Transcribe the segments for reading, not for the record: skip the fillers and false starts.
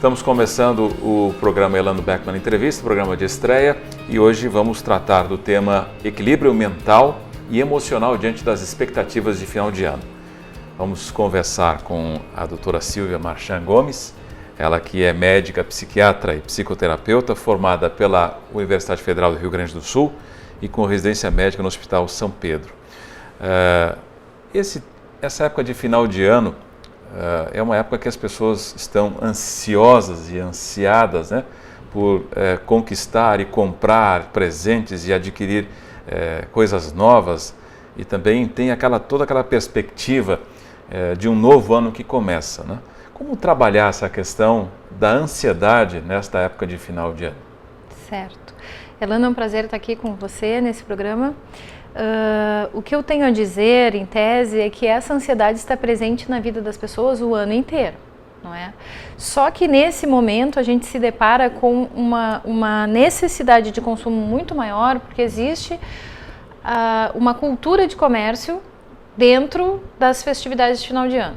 Estamos começando o programa Elano Beckman Entrevista, programa de estreia, e hoje vamos tratar do tema equilíbrio mental e emocional diante das expectativas de final de ano. Vamos conversar com a doutora Silvia Marchand Gomes, ela que é médica, psiquiatra e psicoterapeuta, formada pela Universidade Federal do Rio Grande do Sul e com residência médica no Hospital São Pedro. Essa época de final de ano é uma época que as pessoas estão ansiosas e ansiadas, né, por conquistar e comprar presentes e adquirir coisas novas, e também tem toda aquela perspectiva de um novo ano que começa, né? Como trabalhar essa questão da ansiedade nesta época de final de ano? Certo. Elano, é um prazer estar aqui com você nesse programa. O que eu tenho a dizer, em tese, é que essa ansiedade está presente na vida das pessoas o ano inteiro, não é? Só que nesse momento a gente se depara com uma necessidade de consumo muito maior, porque existe uma cultura de comércio dentro das festividades de final de ano.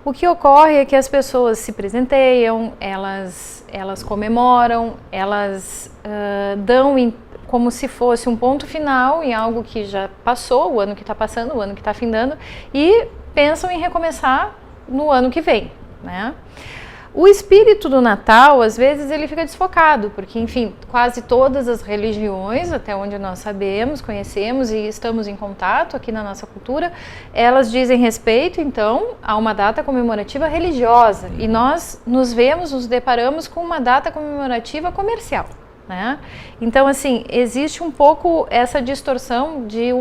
O que ocorre é que as pessoas se presenteiam, elas comemoram, elas dão como se fosse um ponto final em algo que já passou, o ano que está passando, o ano que está findando, e pensam em recomeçar no ano que vem, né? O espírito do Natal, às vezes, ele fica desfocado, porque, enfim, quase todas as religiões, até onde nós sabemos, conhecemos e estamos em contato aqui na nossa cultura, elas dizem respeito, então, a uma data comemorativa religiosa, e nós nos deparamos com uma data comemorativa comercial, né? Então, assim, existe um pouco essa distorção de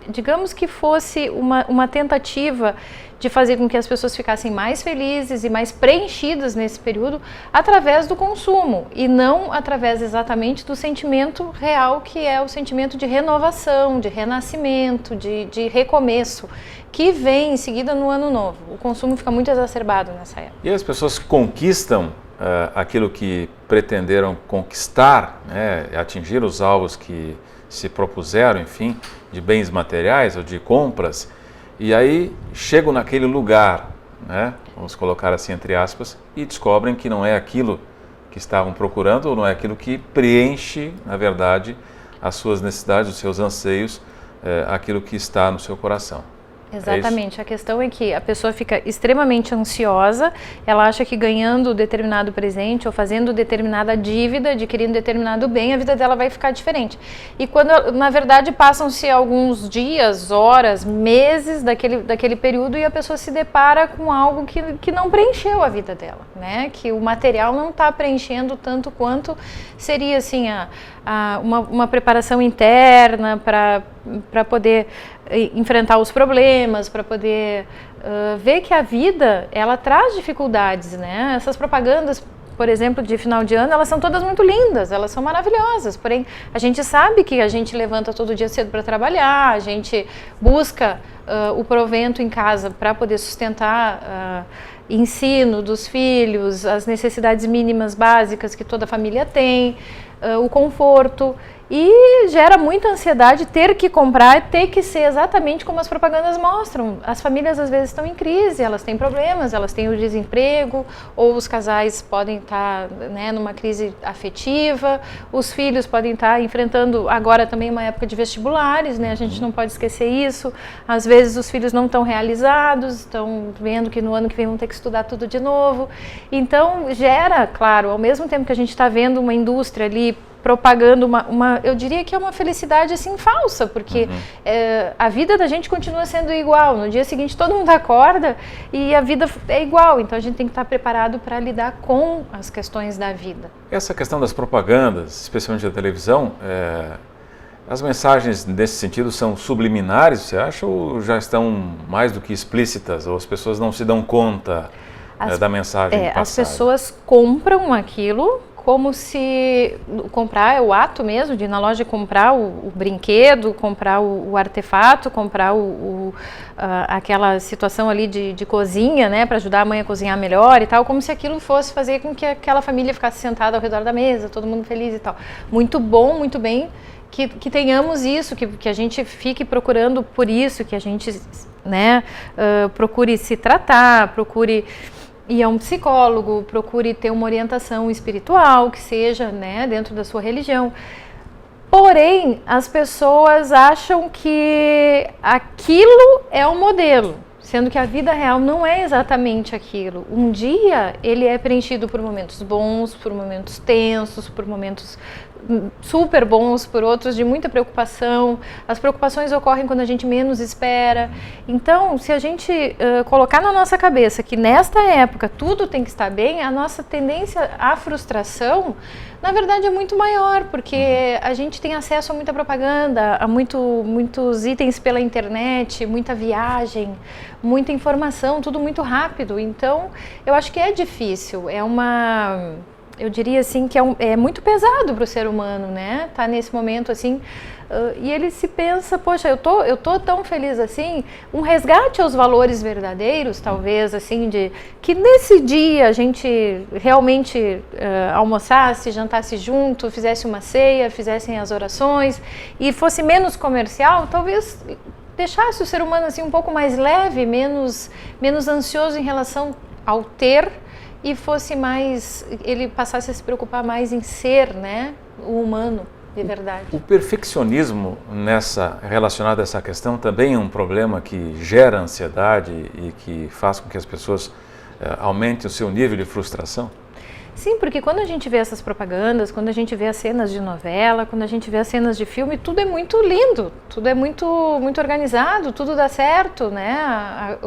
digamos que fosse uma tentativa de fazer com que as pessoas ficassem mais felizes e mais preenchidas nesse período através do consumo e não através exatamente do sentimento real, que é o sentimento de renovação, de renascimento, de recomeço, que vem em seguida no ano novo. O consumo fica muito exacerbado nessa época. E as pessoas conquistam aquilo que pretenderam conquistar, né, atingir os alvos que se propuseram, enfim, de bens materiais ou de compras, e aí chegam naquele lugar, né, vamos colocar assim entre aspas, e descobrem que não é aquilo que estavam procurando, ou não é aquilo que preenche, na verdade, as suas necessidades, os seus anseios, aquilo que está no seu coração. Exatamente, a questão é que a pessoa fica extremamente ansiosa, ela acha que ganhando determinado presente ou fazendo determinada dívida, adquirindo determinado bem, a vida dela vai ficar diferente. E quando, na verdade, passam-se alguns dias, horas, meses daquele período e a pessoa se depara com algo que não preencheu a vida dela, né? Que o material não está preenchendo tanto quanto seria, assim, uma preparação interna para poder enfrentar os problemas, para poder ver que a vida, ela traz dificuldades, né? Essas propagandas, por exemplo, de final de ano, elas são todas muito lindas, elas são maravilhosas, porém a gente sabe que a gente levanta todo dia cedo para trabalhar, a gente busca o provento em casa para poder sustentar ensino dos filhos, as necessidades mínimas básicas que toda família tem, o conforto, e gera muita ansiedade ter que comprar, ter que ser exatamente como as propagandas mostram. As famílias às vezes estão em crise, elas têm problemas, elas têm o desemprego, ou os casais podem estar, né, numa crise afetiva, os filhos podem estar enfrentando agora também uma época de vestibulares, né? A gente não pode esquecer isso. Às vezes os filhos não estão realizados, estão vendo que no ano que vem vão ter que estudar tudo de novo. Então gera, claro, ao mesmo tempo que a gente está vendo uma indústria ali propagando eu diria que é uma felicidade assim falsa, porque a vida da gente continua sendo igual, no dia seguinte todo mundo acorda e a vida é igual, então a gente tem que estar preparado para lidar com as questões da vida. Essa questão das propagandas, especialmente da televisão, as mensagens nesse sentido são subliminares, você acha, ou já estão mais do que explícitas, ou as pessoas não se dão conta da mensagem passada? As pessoas compram aquilo como se comprar é o ato mesmo de ir na loja comprar o brinquedo, comprar o artefato, comprar aquela situação ali de cozinha, né, para ajudar a mãe a cozinhar melhor e tal, como se aquilo fosse fazer com que aquela família ficasse sentada ao redor da mesa, todo mundo feliz e tal. Muito bom, muito bem que tenhamos isso, que a gente fique procurando por isso, que a gente, né, procure se tratar, procure ir a um psicólogo, procure ter uma orientação espiritual, que seja, né, dentro da sua religião. Porém, as pessoas acham que aquilo é o modelo, sendo que a vida real não é exatamente aquilo. Um dia ele é preenchido por momentos bons, por momentos tensos, por momentos super bons, por outros de muita preocupação. As preocupações ocorrem quando a gente menos espera. Então, se a gente colocar na nossa cabeça que nesta época tudo tem que estar bem, a nossa tendência à frustração, na verdade, é muito maior, porque a gente tem acesso a muita propaganda, a muitos itens pela internet, muita viagem, muita informação, tudo muito rápido. Então, eu acho que é difícil, eu diria assim que é muito pesado para o ser humano, né? Tá nesse momento assim, e ele se pensa, poxa, eu tô tão feliz assim, um resgate aos valores verdadeiros, talvez assim, de que nesse dia a gente realmente almoçasse, jantasse junto, fizesse uma ceia, fizessem as orações e fosse menos comercial, talvez deixasse o ser humano assim um pouco mais leve, menos ansioso em relação ao ter, e fosse mais, ele passasse a se preocupar mais em ser, né, o humano de verdade. O perfeccionismo relacionado a essa questão também é um problema que gera ansiedade e que faz com que as pessoas aumentem o seu nível de frustração? Sim, porque quando a gente vê essas propagandas, quando a gente vê as cenas de novela, quando a gente vê as cenas de filme, tudo é muito lindo, tudo é muito organizado, tudo dá certo, né?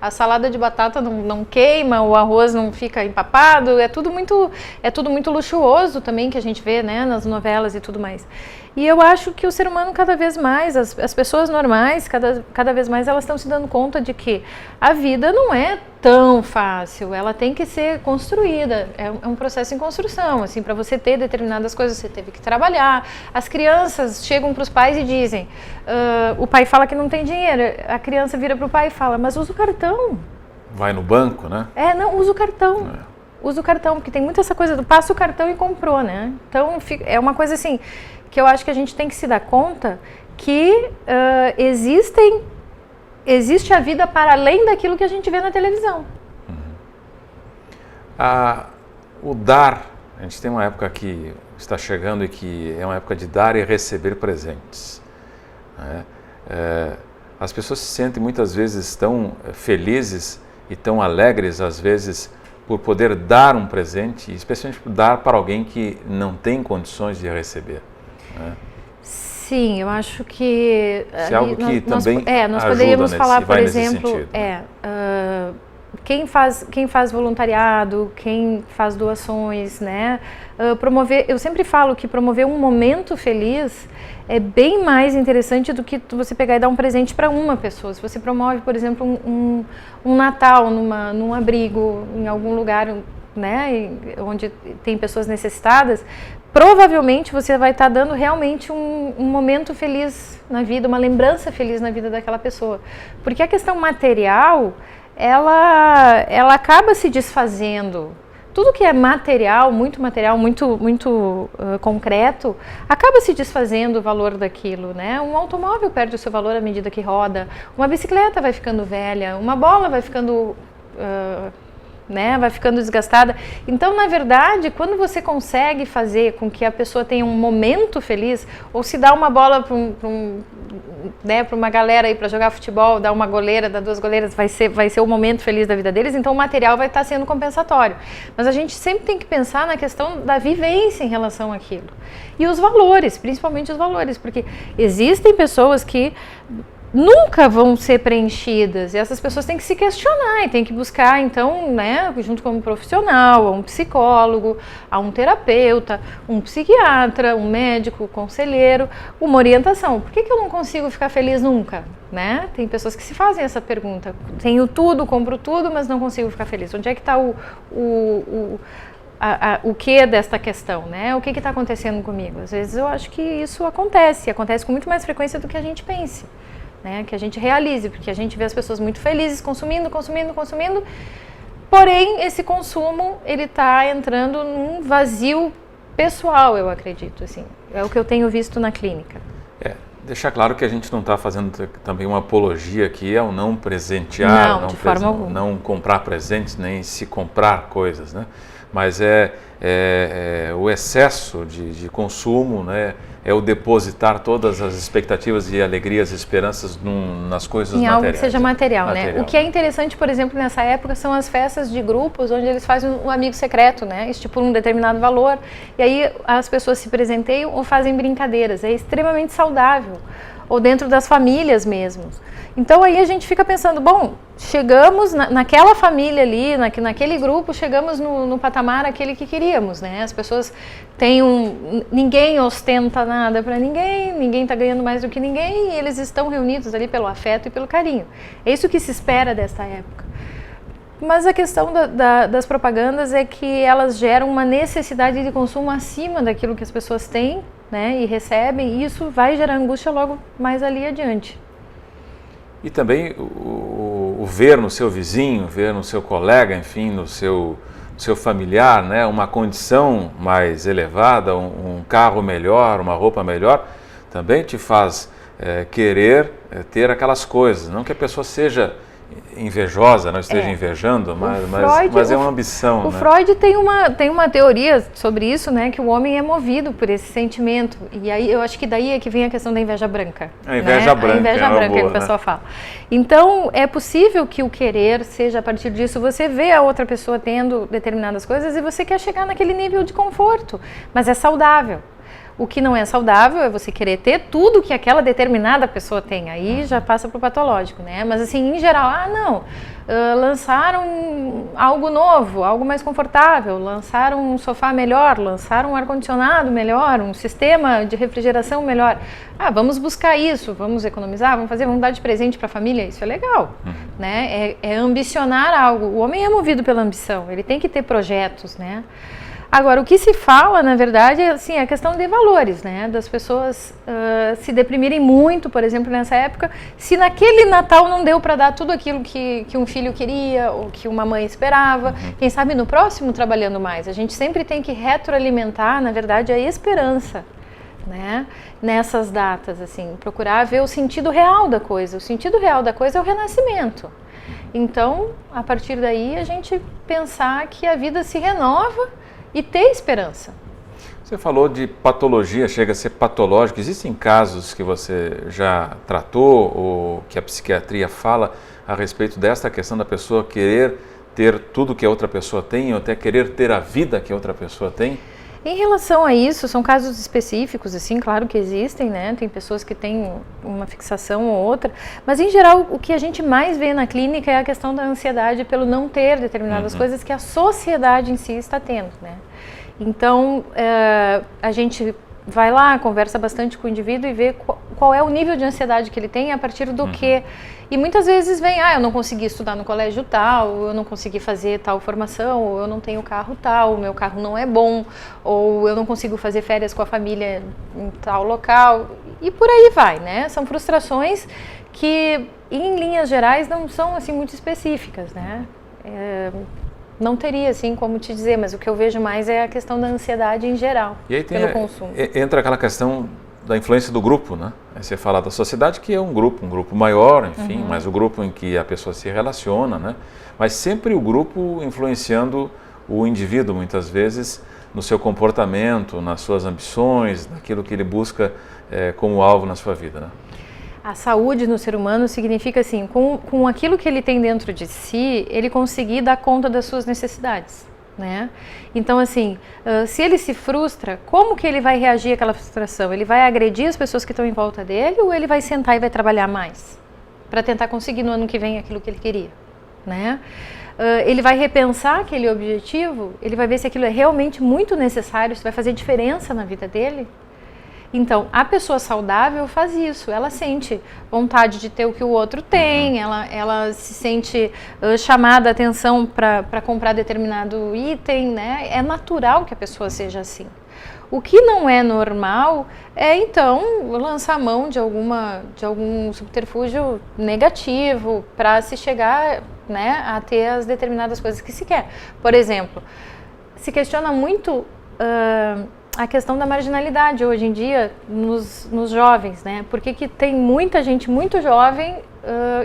A salada de batata não queima, o arroz não fica empapado, é tudo muito luxuoso também que a gente vê, né, nas novelas e tudo mais. E eu acho que o ser humano cada vez mais, as pessoas normais, cada vez mais elas estão se dando conta de que a vida não é tão fácil, ela tem que ser construída, é um processo em construção, assim, para você ter determinadas coisas você teve que trabalhar. As crianças chegam para os pais e dizem, o pai fala que não tem dinheiro, a criança vira para o pai e fala, mas usa o cartão. Vai no banco, né? Não, usa o cartão. Usa o cartão, porque tem muito essa coisa do passa o cartão e comprou, né? Então, é uma coisa assim, que eu acho que a gente tem que se dar conta que existe a vida para além daquilo que a gente vê na televisão. O dar, a gente tem uma época que está chegando e que é uma época de dar e receber presentes, né? As pessoas se sentem muitas vezes tão felizes e tão alegres, às vezes, por poder dar um presente, especialmente por dar para alguém que não tem condições de receber, né? Sim, eu acho que é algo que também nós poderíamos falar, por exemplo, né? Quem faz voluntariado, quem faz doações, né? Eu sempre falo que promover um momento feliz é bem mais interessante do que você pegar e dar um presente para uma pessoa. Se você promove, por exemplo, um Natal num abrigo, em algum lugar, né, onde tem pessoas necessitadas, provavelmente você vai estar dando realmente um momento feliz na vida, uma lembrança feliz na vida daquela pessoa. Porque a questão material, ela acaba se desfazendo. Tudo que é material, muito concreto, acaba se desfazendo o valor daquilo, né? Um automóvel perde o seu valor à medida que roda, uma bicicleta vai ficando velha, uma bola vai ficando vai ficando desgastada. Então, na verdade, quando você consegue fazer com que a pessoa tenha um momento feliz, ou se dá uma bola para uma galera aí para jogar futebol, dá uma goleira, dá duas goleiras, vai ser o momento feliz da vida deles, então o material vai estar sendo compensatório. Mas a gente sempre tem que pensar na questão da vivência em relação àquilo. E os valores, principalmente os valores, porque existem pessoas que nunca vão ser preenchidas, e essas pessoas têm que se questionar e têm que buscar, então, né, junto com um profissional, a um psicólogo, a um terapeuta, um psiquiatra, um médico, um conselheiro, uma orientação. Por que eu não consigo ficar feliz nunca? Né? Tem pessoas que se fazem essa pergunta. Tenho tudo, compro tudo, mas não consigo ficar feliz. Onde é que está o que desta questão, né? O que está acontecendo comigo? Às vezes eu acho que isso acontece com muito mais frequência do que a gente pense. Né, que a gente realize, porque a gente vê as pessoas muito felizes consumindo, porém esse consumo ele está entrando num vazio pessoal, eu acredito, assim, é o que eu tenho visto na clínica. Deixar claro que a gente não está fazendo também uma apologia aqui ao não presentear, Não, de forma alguma. não comprar presentes, nem se comprar coisas, né? Mas o excesso de consumo, né? É o depositar todas as expectativas e alegrias e esperanças nas coisas materiais. Em algo que seja material, né? O que é interessante, por exemplo, nessa época, são as festas de grupos, onde eles fazem um amigo secreto, né? Estipulam um determinado valor, e aí as pessoas se presenteiam ou fazem brincadeiras. É extremamente saudável. Ou dentro das famílias mesmo. Então aí a gente fica pensando, bom, chegamos naquela família ali, naquele grupo, chegamos no patamar aquele que queríamos, né? As pessoas ninguém ostenta nada para ninguém está ganhando mais do que ninguém, e eles estão reunidos ali pelo afeto e pelo carinho. É isso que se espera desta época. Mas a questão das propagandas é que elas geram uma necessidade de consumo acima daquilo que as pessoas têm, né, e recebem, e isso vai gerar angústia logo mais ali adiante. E também o ver no seu vizinho, ver no seu colega, enfim, no seu familiar, né, uma condição mais elevada, um carro melhor, uma roupa melhor, também te faz querer ter aquelas coisas. Não que a pessoa seja invejosa, não esteja invejando, mas é uma ambição. O Freud tem uma teoria sobre isso, né, que o homem é movido por esse sentimento, e aí eu acho que daí é que vem a questão da inveja branca. A inveja branca, a inveja branca boa, que o pessoal fala. Então, é possível que o querer seja a partir disso, você vê a outra pessoa tendo determinadas coisas e você quer chegar naquele nível de conforto, mas é saudável. O que não é saudável é você querer ter tudo que aquela determinada pessoa tem. Aí já passa para o patológico, né? Mas assim, em geral, lançaram algo novo, algo mais confortável, lançaram um sofá melhor, lançaram um ar-condicionado melhor, um sistema de refrigeração melhor. Vamos buscar isso, vamos economizar, vamos dar de presente para a família, isso é legal, né? É ambicionar algo. O homem é movido pela ambição, ele tem que ter projetos, né? Agora, o que se fala, na verdade, é assim, a questão de valores, né? Das pessoas se deprimirem muito, por exemplo, nessa época, se naquele Natal não deu para dar tudo aquilo que um filho queria ou que uma mãe esperava, quem sabe no próximo trabalhando mais. A gente sempre tem que retroalimentar, na verdade, a esperança, né? Nessas datas, assim, procurar ver o sentido real da coisa. O sentido real da coisa é o renascimento. Então, a partir daí, a gente pensar que a vida se renova e ter esperança. Você falou de patologia, chega a ser patológico. Existem casos que você já tratou ou que a psiquiatria fala a respeito desta questão da pessoa querer ter tudo que a outra pessoa tem ou até querer ter a vida que a outra pessoa tem? Em relação a isso, são casos específicos, assim, claro que existem, né? Tem pessoas que têm uma fixação ou outra, mas em geral o que a gente mais vê na clínica é a questão da ansiedade pelo não ter determinadas coisas que a sociedade em si está tendo, né? Então, a gente vai lá, conversa bastante com o indivíduo e vê qual é o nível de ansiedade que ele tem a partir do quê. E muitas vezes vem, eu não consegui estudar no colégio tal, eu não consegui fazer tal formação, ou eu não tenho carro tal, o meu carro não é bom, ou eu não consigo fazer férias com a família em tal local, e por aí vai, né? São frustrações que, em linhas gerais, não são assim muito específicas, né? Não teria assim como te dizer, mas o que eu vejo mais é a questão da ansiedade em geral, e aí pelo consumo. Entra aquela questão da influência do grupo, né? Aí você fala da sociedade, que é um grupo maior, enfim, mas o grupo em que a pessoa se relaciona, né? Mas sempre o grupo influenciando o indivíduo, muitas vezes, no seu comportamento, nas suas ambições, naquilo que ele busca como alvo na sua vida, né? A saúde no ser humano significa assim, com aquilo que ele tem dentro de si, ele conseguir dar conta das suas necessidades, né? Então assim, se ele se frustra, como que ele vai reagir àquela frustração? Ele vai agredir as pessoas que estão em volta dele ou ele vai sentar e vai trabalhar mais para tentar conseguir no ano que vem aquilo que ele queria, né? Ele vai repensar aquele objetivo, ele vai ver se aquilo é realmente muito necessário, se vai fazer diferença na vida dele. Então, a pessoa saudável faz isso, ela sente vontade de ter o que o outro tem, ela se sente chamada a atenção para comprar determinado item, né? É natural que a pessoa seja assim. O que não é normal é, então, lançar mão de algum subterfúgio negativo para se chegar, né, a ter as determinadas coisas que se quer. Por exemplo, se questiona muito a questão da marginalidade hoje em dia nos jovens, né? Porque que tem muita gente muito jovem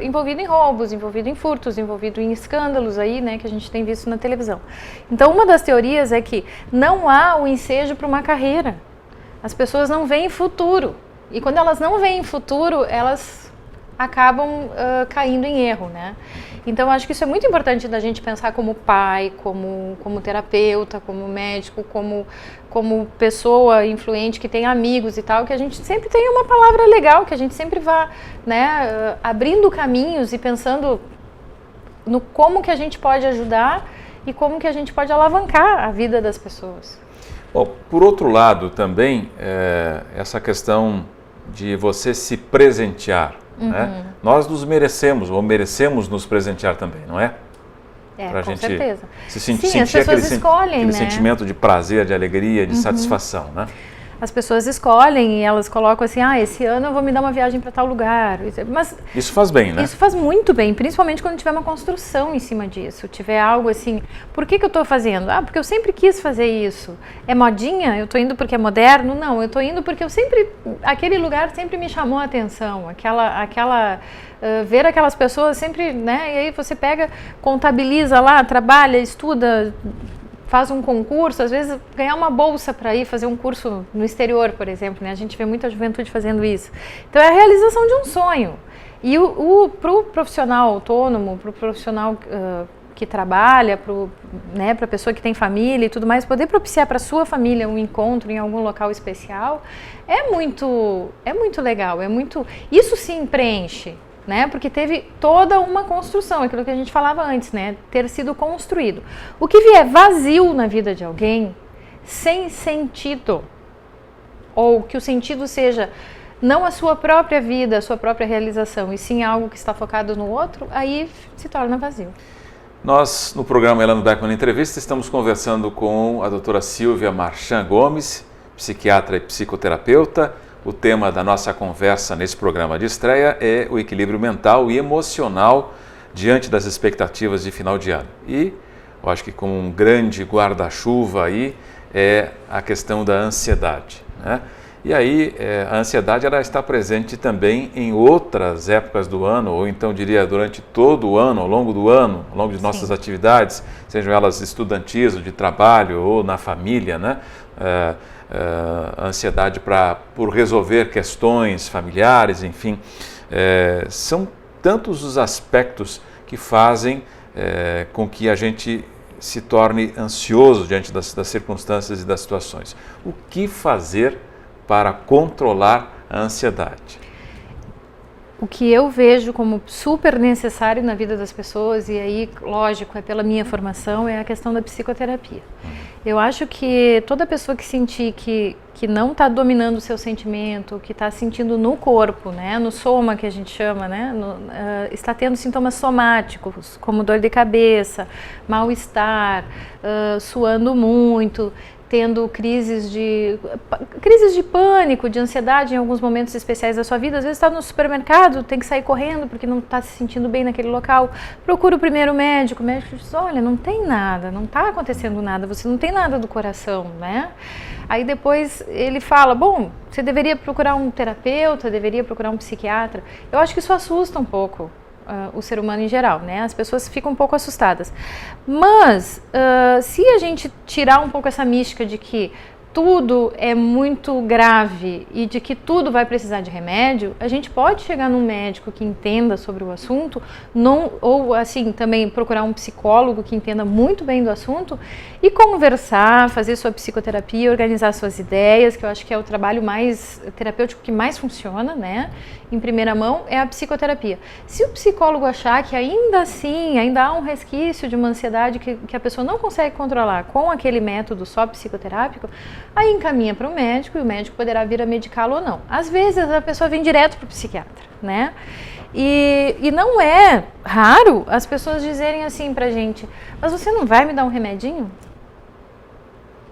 envolvida em roubos, envolvido em furtos, envolvido em escândalos aí, né? Que a gente tem visto na televisão. Então, uma das teorias é que não há o ensejo para uma carreira. As pessoas não veem futuro. E quando elas não veem futuro, elas acabam caindo em erro, né? Então, acho que isso é muito importante da gente pensar como pai, como terapeuta, como médico, como pessoa influente que tem amigos e tal, que a gente sempre tenha uma palavra legal, que a gente sempre vá, né, abrindo caminhos e pensando no como que a gente pode ajudar e como que a gente pode alavancar a vida das pessoas. Bom, por outro lado também, essa questão de você se presentear. Né? Nós nos merecemos, ou merecemos nos presentear também, não é? Pra com gente certeza. Sentir as pessoas escolhem, aquele né? sentimento de prazer, de alegria, de satisfação, né? As pessoas escolhem e elas colocam assim, esse ano eu vou me dar uma viagem para tal lugar. Mas isso faz bem, né? Isso faz muito bem, principalmente quando tiver uma construção em cima disso. Tiver algo assim, por que eu estou fazendo? Porque eu sempre quis fazer isso. É modinha? Eu estou indo porque é moderno? Não, eu estou indo porque aquele lugar sempre me chamou a atenção. Ver aquelas pessoas sempre, né? E aí você pega, contabiliza lá, trabalha, estuda, faz um concurso, às vezes ganhar uma bolsa para ir fazer um curso no exterior, por exemplo, né? A gente vê muita juventude fazendo isso. Então é a realização de um sonho. E para o profissional autônomo, para o profissional que trabalha, para a pessoa que tem família e tudo mais, poder propiciar para a sua família um encontro em algum local especial é muito legal, isso sim preenche. Né? Porque teve toda uma construção, aquilo que a gente falava antes, né? Ter sido construído. O que vier vazio na vida de alguém, sem sentido, ou que o sentido seja não a sua própria vida, a sua própria realização, e sim algo que está focado no outro, aí se torna vazio. Nós, no programa Elano Beckmann Entrevista, estamos conversando com a doutora Silvia Marchand Gomes, psiquiatra e psicoterapeuta. O tema da nossa conversa nesse programa de estreia é o equilíbrio mental e emocional diante das expectativas de final de ano. E eu acho que como um grande guarda-chuva aí é a questão da ansiedade, né? E aí a ansiedade ela está presente também em outras épocas do ano, ou então diria durante todo o ano, ao longo do ano, ao longo de nossas atividades, sejam elas estudantis, ou de trabalho ou na família, né? Ansiedade por resolver questões familiares, enfim, são tantos os aspectos que fazem com que a gente se torne ansioso diante das circunstâncias e das situações. O que fazer para controlar a ansiedade? O que eu vejo como super necessário na vida das pessoas, e aí, lógico, é pela minha formação, é a questão da psicoterapia. Eu acho que toda pessoa que sentir que não está dominando o seu sentimento, que está sentindo no corpo, né, no soma que a gente chama, né, está tendo sintomas somáticos, como dor de cabeça, mal-estar, suando muito, tendo crises de pânico, de ansiedade em alguns momentos especiais da sua vida. Às vezes está no supermercado, tem que sair correndo porque não está se sentindo bem naquele local. Procura o primeiro médico. O médico diz, olha, não tem nada, não está acontecendo nada, você não tem nada do coração, né? Aí depois ele fala, bom, você deveria procurar um terapeuta, deveria procurar um psiquiatra. Eu acho que isso assusta um pouco o ser humano em geral, né? As pessoas ficam um pouco assustadas. Mas, se a gente tirar um pouco essa mística de que tudo é muito grave e de que tudo vai precisar de remédio, a gente pode chegar num médico que entenda sobre o assunto, ou assim, também procurar um psicólogo que entenda muito bem do assunto e conversar, fazer sua psicoterapia, organizar suas ideias, que eu acho que é o trabalho mais terapêutico que mais funciona, né? Em primeira mão, é a psicoterapia. Se o psicólogo achar que ainda assim, ainda há um resquício de uma ansiedade que a pessoa não consegue controlar com aquele método só psicoterápico, aí encaminha para o médico e o médico poderá vir a medicá-lo ou não. Às vezes a pessoa vem direto para o psiquiatra, né? E não é raro as pessoas dizerem assim pra gente, mas você não vai me dar um remedinho?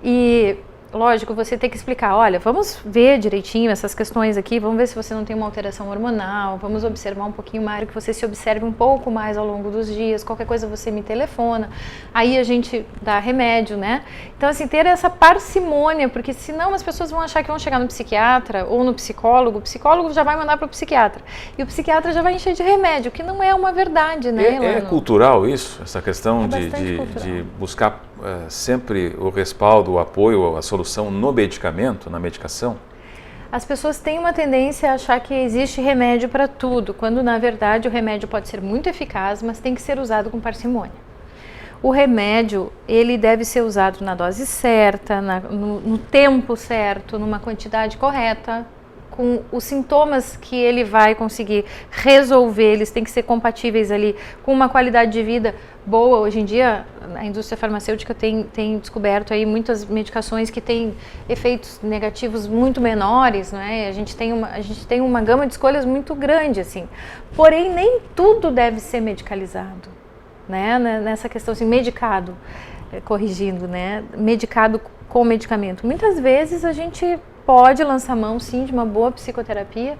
E lógico, você tem que explicar, olha, vamos ver direitinho essas questões aqui, vamos ver se você não tem uma alteração hormonal, vamos observar um pouquinho mais, que você se observe um pouco mais ao longo dos dias, qualquer coisa você me telefona, aí a gente dá remédio, né? Então, assim, ter essa parcimônia, porque senão as pessoas vão achar que vão chegar no psiquiatra ou no psicólogo, o psicólogo já vai mandar para o psiquiatra, e o psiquiatra já vai encher de remédio, que não é uma verdade, né, Elano? É cultural isso, essa questão de buscar sempre o respaldo, o apoio, a solução no medicamento, na medicação? As pessoas têm uma tendência a achar que existe remédio para tudo, quando na verdade o remédio pode ser muito eficaz, mas tem que ser usado com parcimônia. O remédio, ele deve ser usado na dose certa, no tempo certo, numa quantidade correta, com os sintomas que ele vai conseguir resolver, eles têm que ser compatíveis ali com uma qualidade de vida boa. Hoje em dia, a indústria farmacêutica tem descoberto aí muitas medicações que têm efeitos negativos muito menores, né? A gente tem uma gama de escolhas muito grande, assim. Porém, nem tudo deve ser medicalizado, né? Nessa questão, assim, medicado, corrigindo, né? Medicado com medicamento. Muitas vezes a gente pode lançar mão, sim, de uma boa psicoterapia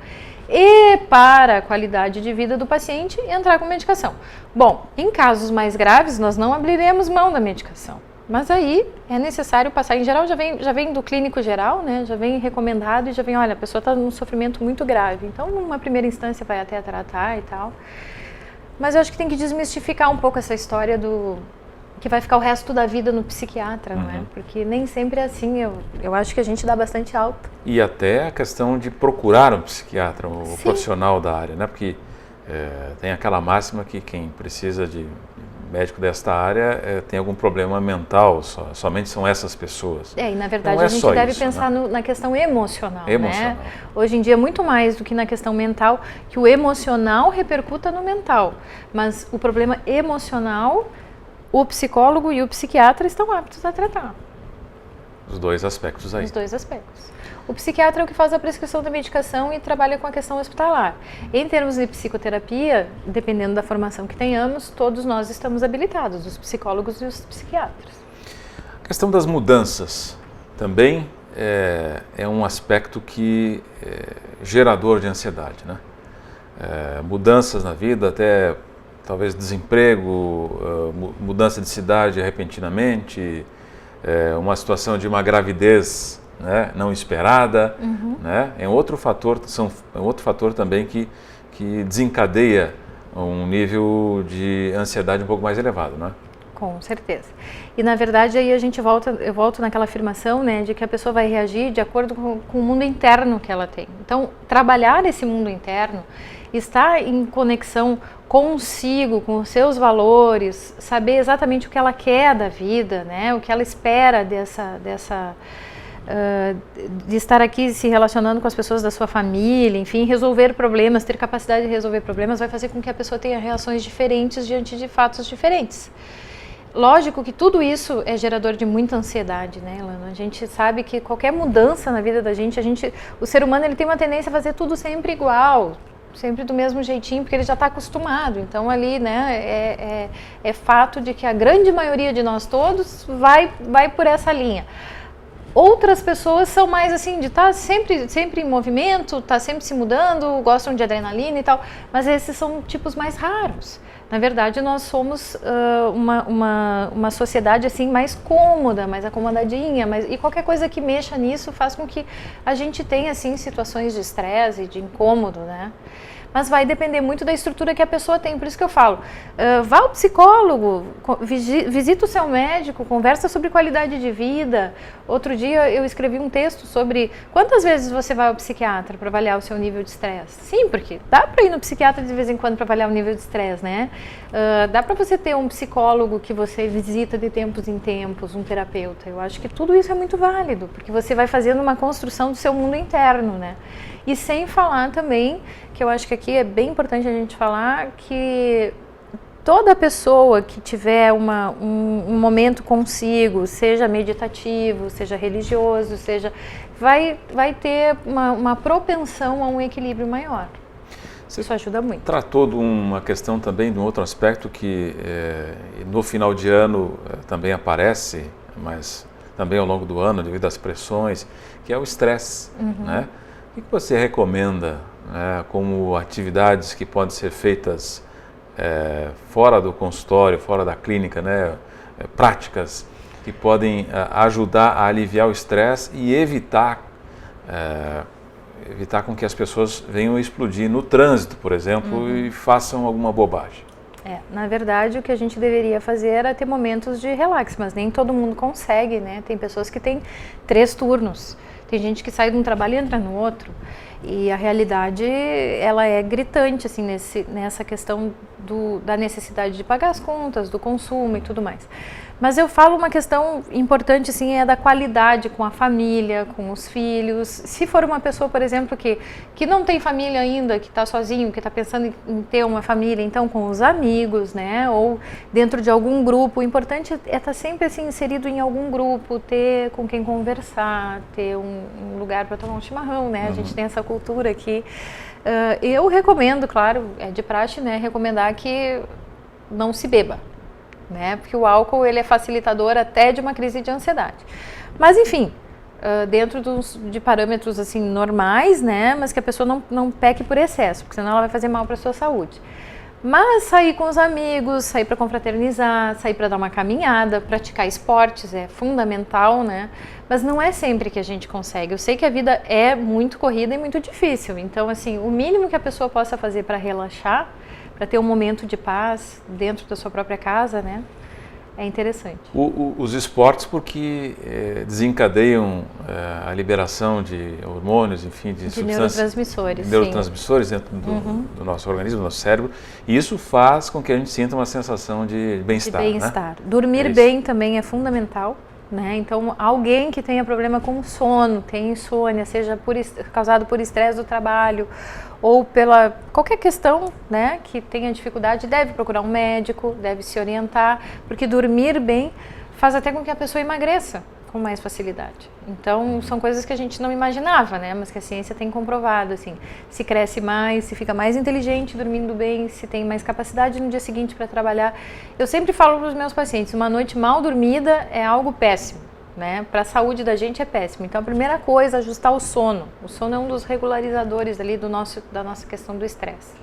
e, para a qualidade de vida do paciente, entrar com medicação. Bom, em casos mais graves, nós não abriremos mão da medicação, mas aí é necessário passar, em geral já vem do clínico geral, né, já vem recomendado e já vem, olha, a pessoa está num sofrimento muito grave, então numa primeira instância vai até tratar e tal, mas eu acho que tem que desmistificar um pouco essa história do que vai ficar o resto da vida no psiquiatra, não é? Porque nem sempre é assim, eu acho que a gente dá bastante alta. E até a questão de procurar um psiquiatra, um profissional da área, né? Porque tem aquela máxima que quem precisa de médico desta área tem algum problema mental, somente são essas pessoas. E na verdade a gente deve pensar na questão emocional, né? Hoje em dia, muito mais do que na questão mental, que o emocional repercuta no mental, mas o problema emocional, o psicólogo e o psiquiatra estão aptos a tratar. Os dois aspectos aí. Os dois aspectos. O psiquiatra é o que faz a prescrição da medicação e trabalha com a questão hospitalar. Em termos de psicoterapia, dependendo da formação que tenhamos, todos nós estamos habilitados, os psicólogos e os psiquiatras. A questão das mudanças também é um aspecto que é gerador de ansiedade, né? Mudanças na vida, até talvez desemprego, mudança de cidade repentinamente, uma situação de uma gravidez, né, não esperada, né, é outro fator também que desencadeia um nível de ansiedade um pouco mais elevado, né? Com certeza. E na verdade aí eu volto naquela afirmação, né, de que a pessoa vai reagir de acordo com o mundo interno que ela tem. Então, trabalhar esse mundo interno, estar em conexão consigo, com os seus valores, saber exatamente o que ela quer da vida, né, o que ela espera de estar aqui se relacionando com as pessoas da sua família, enfim, resolver problemas, ter capacidade de resolver problemas, vai fazer com que a pessoa tenha reações diferentes diante de fatos diferentes. Lógico que tudo isso é gerador de muita ansiedade, né, Elano? A gente sabe que qualquer mudança na vida da gente, o ser humano ele tem uma tendência a fazer tudo sempre igual, sempre do mesmo jeitinho, porque ele já está acostumado. Então ali, né, é fato de que a grande maioria de nós todos vai por essa linha. Outras pessoas são mais assim, de estar sempre em movimento, estar sempre se mudando, gostam de adrenalina e tal, mas esses são tipos mais raros. Na verdade, nós somos uma sociedade assim mais cômoda, mais acomodadinha, e qualquer coisa que mexa nisso faz com que a gente tenha assim situações de estresse, de incômodo, né? Mas vai depender muito da estrutura que a pessoa tem, por isso que eu falo, vá ao psicólogo, visita o seu médico, conversa sobre qualidade de vida. Outro dia eu escrevi um texto sobre quantas vezes você vai ao psiquiatra para avaliar o seu nível de estresse. Sim, porque dá para ir no psiquiatra de vez em quando para avaliar o nível de estresse, né? Dá para você ter um psicólogo que você visita de tempos em tempos, um terapeuta. Eu acho que tudo isso é muito válido, porque você vai fazendo uma construção do seu mundo interno, né? E sem falar também, que eu acho que aqui é bem importante a gente falar, que toda pessoa que tiver um momento consigo, seja meditativo, seja religioso, vai ter uma propensão a um equilíbrio maior. Isso ajuda muito. Tratou de uma questão também, de um outro aspecto que no final de ano também aparece, mas também ao longo do ano, devido às pressões, que é o estresse, né? O que você recomenda, né, como atividades que podem ser feitas fora do consultório, fora da clínica, né, práticas que podem ajudar a aliviar o estresse e evitar com que as pessoas venham explodir no trânsito, por exemplo, e façam alguma bobagem? Na verdade, o que a gente deveria fazer era ter momentos de relax, mas nem todo mundo consegue, né? Tem pessoas que têm 3 turnos, tem gente que sai de um trabalho e entra no outro. E a realidade, ela é gritante, assim, nessa questão da necessidade de pagar as contas, do consumo e tudo mais. Mas eu falo uma questão importante, assim, é da qualidade com a família, com os filhos. Se for uma pessoa, por exemplo, que não tem família ainda, que está sozinho, que está pensando em ter uma família, então com os amigos, né? Ou dentro de algum grupo. O importante é estar sempre, assim, inserido em algum grupo, ter com quem conversar, ter um lugar para tomar um chimarrão, né? A gente tem essa cultura aqui. Eu recomendo, claro, é de praxe, né? Recomendar que não se beba. Né? Porque o álcool ele é facilitador até de uma crise de ansiedade. Mas enfim, dentro de parâmetros assim normais, né? Mas que a pessoa não peque por excesso, porque senão ela vai fazer mal para a sua saúde. Mas sair com os amigos, sair para confraternizar, sair para dar uma caminhada, praticar esportes é fundamental, né? Mas não é sempre que a gente consegue. Eu sei que a vida é muito corrida e muito difícil. Então, assim, o mínimo que a pessoa possa fazer para relaxar, para ter um momento de paz dentro da sua própria casa, né? É interessante. Os esportes porque desencadeiam a liberação de hormônios, enfim, de substâncias, neurotransmissores dentro do nosso organismo, do nosso cérebro, e isso faz com que a gente sinta uma sensação de bem-estar. De bem-estar. Né? Dormir bem também é fundamental. Né? Então, alguém que tenha problema com o sono, tem insônia, seja causado por estresse do trabalho ou pela qualquer questão, né, que tenha dificuldade, deve procurar um médico, deve se orientar, porque dormir bem faz até com que a pessoa emagreça com mais facilidade. Então, são coisas que a gente não imaginava, né, mas que a ciência tem comprovado, assim, se cresce mais, se fica mais inteligente dormindo bem, se tem mais capacidade no dia seguinte para trabalhar. Eu sempre falo para os meus pacientes, uma noite mal dormida é algo péssimo, né, para a saúde da gente é péssimo. Então, a primeira coisa é ajustar o sono. O sono é um dos regularizadores ali da nossa questão do estresse.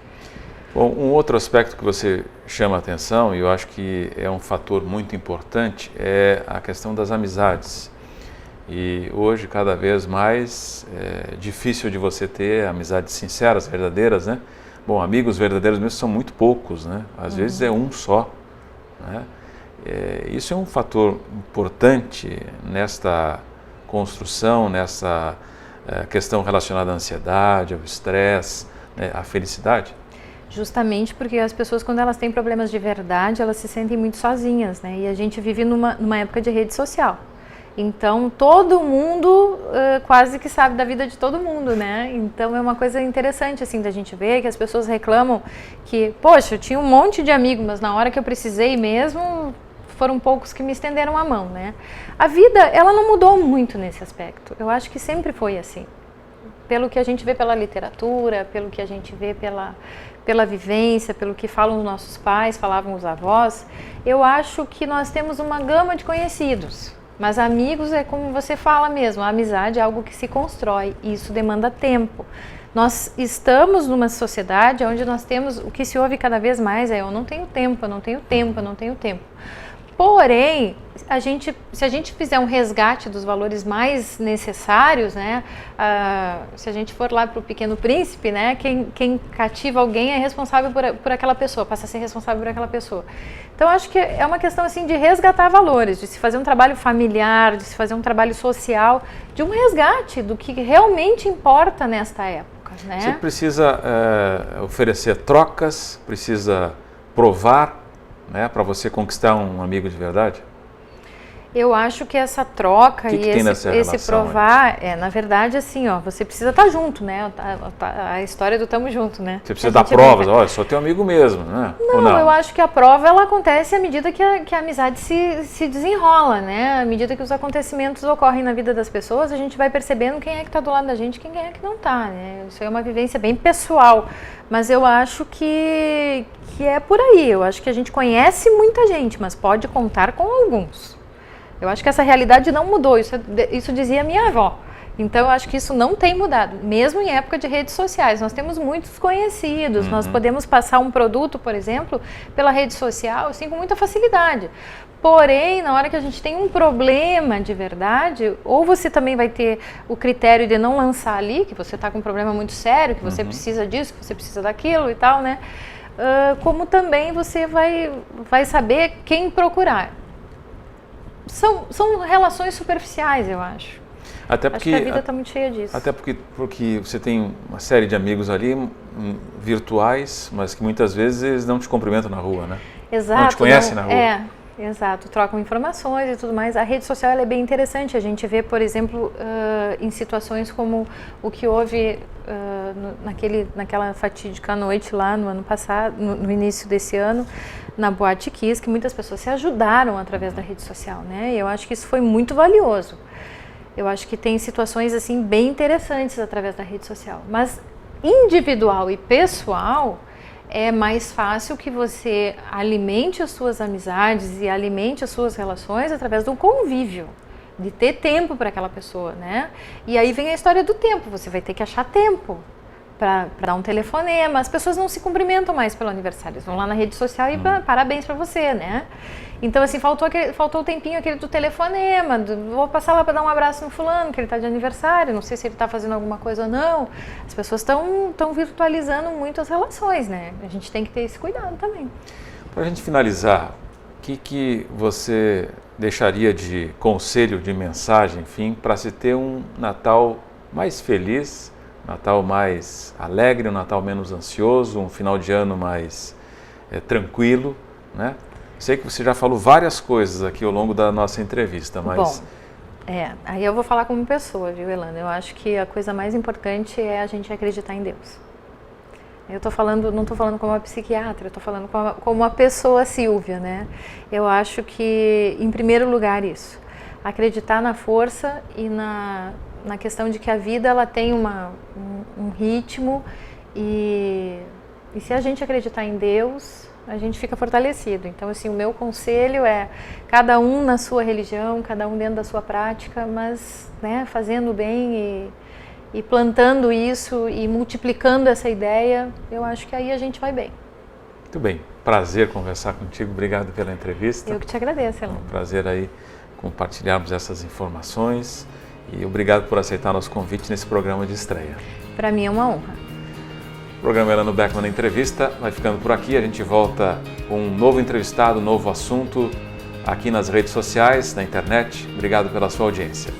Bom, um outro aspecto que você chama a atenção, e eu acho que é um fator muito importante, é a questão das amizades. E hoje, cada vez mais, é difícil de você ter amizades sinceras, verdadeiras, né? Bom, amigos verdadeiros mesmo são muito poucos, né? Às vezes é um só, né? Isso é um fator importante nesta construção, nessa questão relacionada à ansiedade, ao estresse, né, à felicidade. Justamente porque as pessoas, quando elas têm problemas de verdade, elas se sentem muito sozinhas, né? E a gente vive numa época de rede social. Então, todo mundo quase que sabe da vida de todo mundo, né? Então, é uma coisa interessante, assim, da gente ver que as pessoas reclamam que, poxa, eu tinha um monte de amigos, mas na hora que eu precisei mesmo, foram poucos que me estenderam a mão, né? A vida, ela não mudou muito nesse aspecto. Eu acho que sempre foi assim. Pelo que a gente vê pela literatura, pelo que a gente vê pela vivência, pelo que falam os nossos pais, falavam os avós, eu acho que nós temos uma gama de conhecidos. Mas amigos é como você fala mesmo, a amizade é algo que se constrói e isso demanda tempo. Nós estamos numa sociedade onde nós temos, o que se ouve cada vez mais é eu não tenho tempo, eu não tenho tempo, eu não tenho tempo. Porém, se a gente fizer um resgate dos valores mais necessários, né, se a gente for lá para o Pequeno Príncipe, né, quem cativa alguém é responsável por aquela pessoa, passa a ser responsável por aquela pessoa. Então, acho que é uma questão assim, de resgatar valores, de se fazer um trabalho familiar, de se fazer um trabalho social, de um resgate do que realmente importa nesta época. Né? Você precisa oferecer trocas, precisa provar, né, para você conquistar um amigo de verdade? Eu acho que essa troca e esse provar, na verdade, assim, ó, você precisa estar junto, né? A história do tamo junto, né? Você precisa dar provas, olha, sou teu amigo mesmo, né? Não, eu acho que a prova, ela acontece à medida que a amizade se desenrola, né? À medida que os acontecimentos ocorrem na vida das pessoas, a gente vai percebendo quem é que está do lado da gente e quem é que não está, né? Isso é uma vivência bem pessoal, mas eu acho que é por aí. Eu acho que a gente conhece muita gente, mas pode contar com alguns. Eu acho que essa realidade não mudou, isso dizia minha avó. Então, eu acho que isso não tem mudado, mesmo em época de redes sociais. Nós temos muitos conhecidos, nós podemos passar um produto, por exemplo, pela rede social, assim, com muita facilidade. Porém, na hora que a gente tem um problema de verdade, ou você também vai ter o critério de não lançar ali, que você está com um problema muito sério, que você precisa disso, que você precisa daquilo e tal, né? Como também você vai saber quem procurar. São relações superficiais, eu acho. Até porque, acho que a vida está muito cheia disso. Até porque você tem uma série de amigos ali, virtuais, mas que muitas vezes eles não te cumprimentam na rua, né? Exato. Não te conhecem na rua. Exato, trocam informações e tudo mais. A rede social ela é bem interessante. A gente vê, por exemplo, em situações como o que houve naquela fatídica noite lá no ano passado, no início desse ano, na Boate Kiss, que muitas pessoas se ajudaram através da rede social, né? E eu acho que isso foi muito valioso. Eu acho que tem situações assim bem interessantes através da rede social. Mas individual e pessoal, é mais fácil que você alimente as suas amizades e alimente as suas relações através do convívio, de ter tempo para aquela pessoa, né? E aí vem a história do tempo, você vai ter que achar tempo para dar um telefonema. As pessoas não se cumprimentam mais pelo aniversário, eles vão lá na rede social e parabéns para você, né? Então, assim, faltou o tempinho aquele do telefonema, vou passar lá para dar um abraço no fulano, que ele está de aniversário, não sei se ele está fazendo alguma coisa ou não. As pessoas estão virtualizando muito as relações, né? A gente tem que ter esse cuidado também. Para a gente finalizar, o que você deixaria de conselho, de mensagem, enfim, para se ter um Natal mais feliz, um Natal mais alegre, um Natal menos ansioso, um final de ano mais tranquilo, né? Sei que você já falou várias coisas aqui ao longo da nossa entrevista, mas... Bom, aí eu vou falar como pessoa, viu, Elana? Eu acho que a coisa mais importante é a gente acreditar em Deus. Não estou falando como uma psiquiatra, eu estou falando como uma pessoa Silvia, né? Eu acho que, em primeiro lugar, isso. Acreditar na força e na questão de que a vida ela tem um ritmo e se a gente acreditar em Deus, a gente fica fortalecido. Então, assim, o meu conselho é cada um na sua religião, cada um dentro da sua prática, mas, né, fazendo bem e plantando isso e multiplicando essa ideia, eu acho que aí a gente vai bem. Muito bem. Prazer conversar contigo. Obrigado pela entrevista. Eu que te agradeço, Elana. Um prazer aí compartilharmos essas informações e obrigado por aceitar nosso convite nesse programa de estreia. Para mim é uma honra. O programa Elano Beckmann na Entrevista vai ficando por aqui. A gente volta com um novo entrevistado, um novo assunto aqui nas redes sociais, na internet. Obrigado pela sua audiência.